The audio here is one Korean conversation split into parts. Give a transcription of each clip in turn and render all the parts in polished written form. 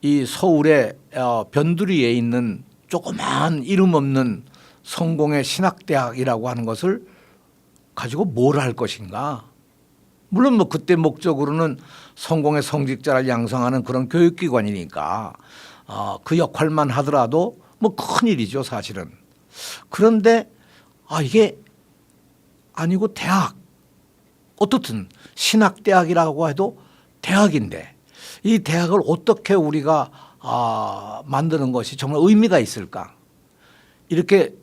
이 서울의 변두리에 있는 조그마한 이름 없는 성공의 신학대학이라고 하는 것을 가지고 뭘 할 것인가. 물론 뭐 그때 목적으로는 성공의 성직자를 양성하는 그런 교육기관이니까 그 역할만 하더라도 뭐 큰일이죠 사실은. 그런데 이게 아니고 대학, 어떻든 신학대학이라고 해도 대학인데 이 대학을 어떻게 우리가 만드는 것이 정말 의미가 있을까. 이렇게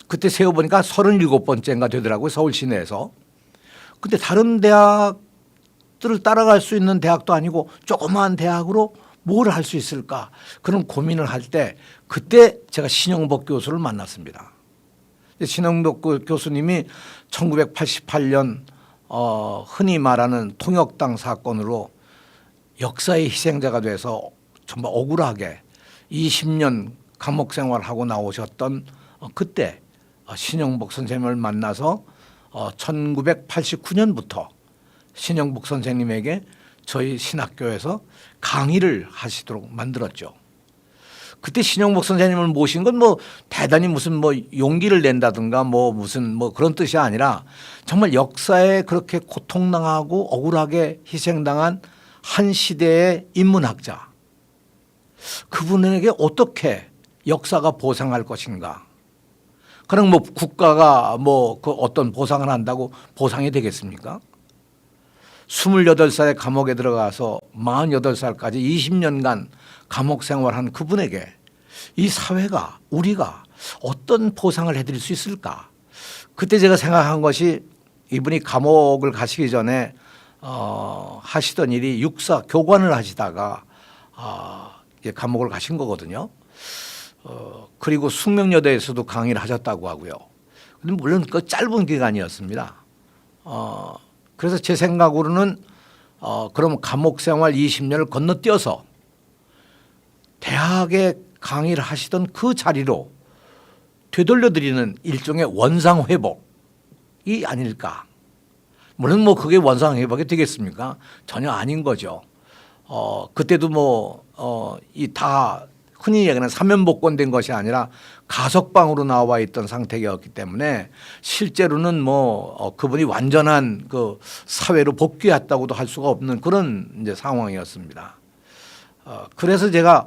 그때 세어보니까 37번째인가 되더라고요 서울 시내에서. 근데 다른 대학들을 따라갈 수 있는 대학도 아니고 조그마한 대학으로 뭘 할 수 있을까 그런 고민을 할 때 그때 제가 신영복 교수를 만났습니다. 신영복 교수님이 1988년 흔히 말하는 통역당 사건으로 역사의 희생자가 돼서 정말 억울하게 20년 감옥 생활하고 나오셨던 그때 신영복 선생님을 만나서 1989년부터 신영복 선생님에게 저희 신학교에서 강의를 하시도록 만들었죠. 그때 신영복 선생님을 모신 건 뭐 대단히 무슨 뭐 용기를 낸다든가 뭐 무슨 뭐 그런 뜻이 아니라 정말 역사에 그렇게 고통당하고 억울하게 희생당한 한 시대의 인문학자, 그분에게 어떻게 역사가 보상할 것인가. 그럼 뭐 국가가 뭐 그 어떤 보상을 한다고 보상이 되겠습니까? 28살에 감옥에 들어가서 48살까지 20년간 감옥 생활한 그분에게 이 사회가 우리가 어떤 보상을 해드릴 수 있을까. 그때 제가 생각한 것이 이분이 감옥을 가시기 전에 하시던 일이 육사 교관을 하시다가 감옥을 가신 거거든요. 그리고 숙명여대에서도 강의를 하셨다고 하고요. 근데 물론 그 짧은 기간이었습니다. 그래서 제 생각으로는 그럼 감옥 생활 20년을 건너뛰어서 대학에 강의를 하시던 그 자리로 되돌려드리는 일종의 원상회복이 아닐까. 물론 뭐 그게 원상회복이 되겠습니까? 전혀 아닌 거죠. 그때도 다 흔히 얘기하는 사면복권된 것이 아니라 가석방으로 나와 있던 상태였기 때문에 실제로는 그분이 완전한 그 사회로 복귀했다고도 할 수가 없는 그런 이제 상황이었습니다. 그래서 제가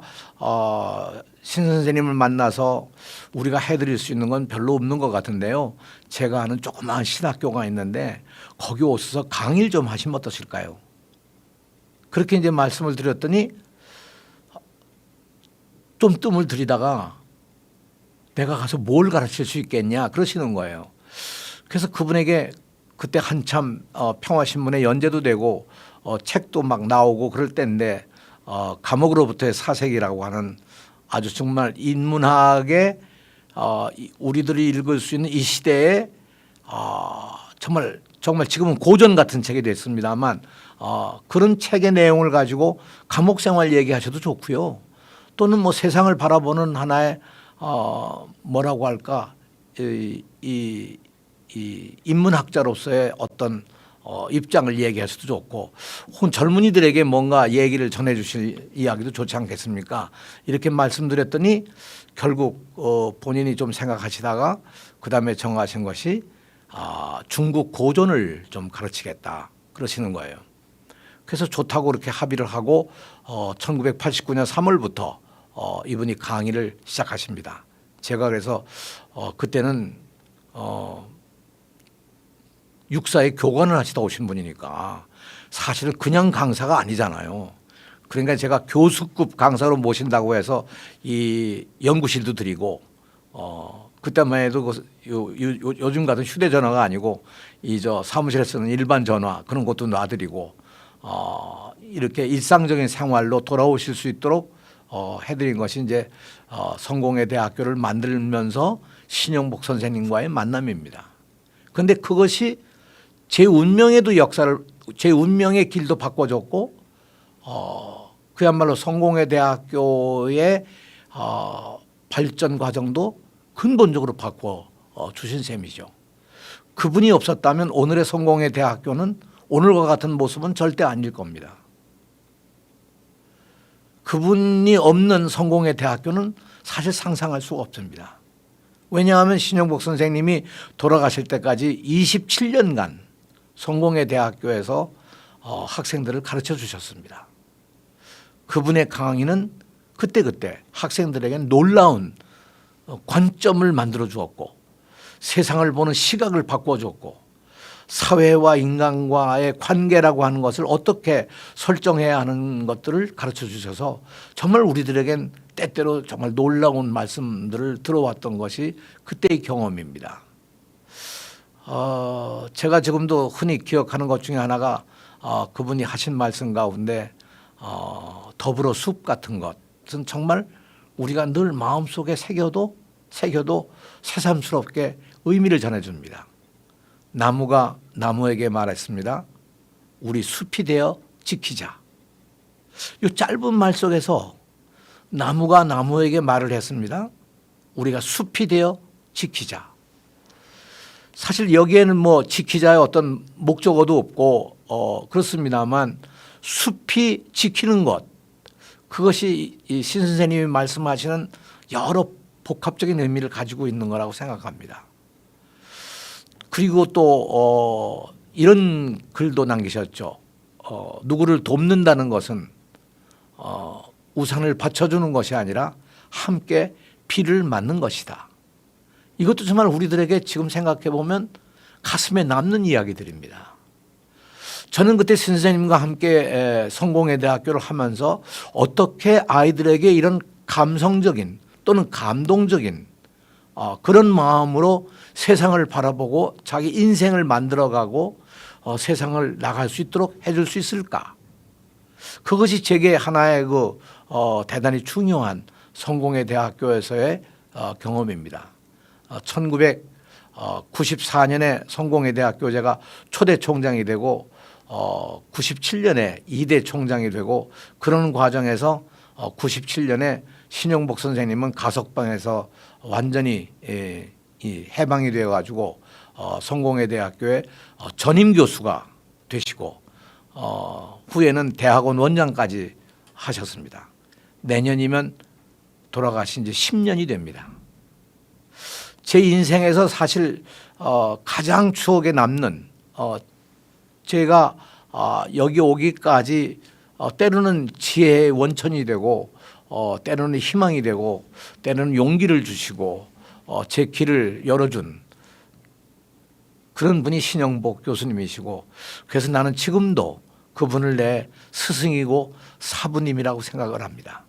신 선생님을 만나서 우리가 해드릴 수 있는 건 별로 없는 것 같은데요. 제가 아는 조그마한 신학교가 있는데 거기 오셔서 강의를 좀 하시면 어떠실까요? 그렇게 이제 말씀을 드렸더니 좀 뜸을 들이다가 내가 가서 뭘 가르칠 수 있겠냐 그러시는 거예요. 그래서 그분에게 그때 한참 평화신문에 연재도 되고 책도 막 나오고 그럴 때인데 감옥으로부터의 사색이라고 하는 아주 정말 인문학의 우리들이 읽을 수 있는 이 시대에 정말 지금은 고전 같은 책이 됐습니다만 그런 책의 내용을 가지고 감옥 생활 얘기하셔도 좋고요. 또는 뭐 세상을 바라보는 하나의 뭐라고 할까 이 인문학자로서의 어떤 입장을 얘기하셔도 좋고 혹은 젊은이들에게 뭔가 얘기를 전해 주실 이야기도 좋지 않겠습니까? 이렇게 말씀드렸더니 결국 본인이 좀 생각하시다가 그다음에 정하신 것이 중국 고전을 좀 가르치겠다 그러시는 거예요. 그래서 좋다고 그렇게 합의를 하고 1989년 3월부터 이분이 강의를 시작하십니다. 제가 그래서 그때는 육사의 교관을 하시다 오신 분이니까 사실은 그냥 강사가 아니잖아요. 그러니까 제가 교수급 강사로 모신다고 해서 이 연구실도 드리고 그때만 해도 요즘 같은 휴대전화가 아니고 사무실에 쓰는 일반 전화 그런 것도 놔드리고 이렇게 일상적인 생활로 돌아오실 수 있도록 해드린 것이 이제 성공의 대학교를 만들면서 신영복 선생님과의 만남입니다. 그런데 그것이 제 운명에도 제 운명의 길도 바꿔줬고 그야말로 성공의 대학교의 발전 과정도 근본적으로 바꿔 주신 셈이죠. 그분이 없었다면 오늘의 성공의 대학교는 오늘과 같은 모습은 절대 아닐 겁니다. 그분이 없는 성공의 대학교는 사실 상상할 수가 없습니다. 왜냐하면 신영복 선생님이 돌아가실 때까지 27년간 성공의 대학교에서 학생들을 가르쳐 주셨습니다. 그분의 강의는 그때그때 학생들에게 놀라운 관점을 만들어 주었고 세상을 보는 시각을 바꿔 주었고 사회와 인간과의 관계라고 하는 것을 어떻게 설정해야 하는 것들을 가르쳐 주셔서 정말 우리들에겐 때때로 정말 놀라운 말씀들을 들어왔던 것이 그때의 경험입니다. 제가 지금도 흔히 기억하는 것 중에 하나가 그분이 하신 말씀 가운데 더불어 숲 같은 것은 정말 우리가 늘 마음속에 새겨도 새삼스럽게 의미를 전해줍니다. 나무가 나무에게 말했습니다. 우리 숲이 되어 지키자. 이 짧은 말 속에서 나무가 나무에게 말을 했습니다. 우리가 숲이 되어 지키자. 사실 여기에는 뭐 지키자의 어떤 목적어도 없고 그렇습니다만 숲이 지키는 것, 그것이 이 신 선생님이 말씀하시는 여러 복합적인 의미를 가지고 있는 거라고 생각합니다. 그리고 또 이런 글도 남기셨죠. 누구를 돕는다는 것은 우산을 받쳐주는 것이 아니라 함께 비를 맞는 것이다. 이것도 정말 우리들에게 지금 생각해 보면 가슴에 남는 이야기들입니다. 저는 그때 선생님과 함께 성공의 대학교를 하면서 어떻게 아이들에게 이런 감성적인 또는 감동적인 그런 마음으로 세상을 바라보고 자기 인생을 만들어가고 세상을 나갈 수 있도록 해줄 수 있을까? 그것이 제게 하나의 대단히 중요한 성공의 대학교에서의 경험입니다. 1994년에 성공의 대학교 제가 초대 총장이 되고 97년에 2대 총장이 되고 그런 과정에서 97년에 신영복 선생님은 가석방에서 완전히 해방이 되어 가지고 성공의 대학교의 전임 교수가 되시고 후에는 대학원 원장까지 하셨습니다. 내년이면 돌아가신 지 10년이 됩니다. 제 인생에서 사실 가장 추억에 남는 제가 여기 오기까지 때로는 지혜의 원천이 되고 때로는 희망이 되고 때로는 용기를 주시고 제 길을 열어준 그런 분이 신영복 교수님이시고 그래서 나는 지금도 그분을 내 스승이고 사부님이라고 생각을 합니다.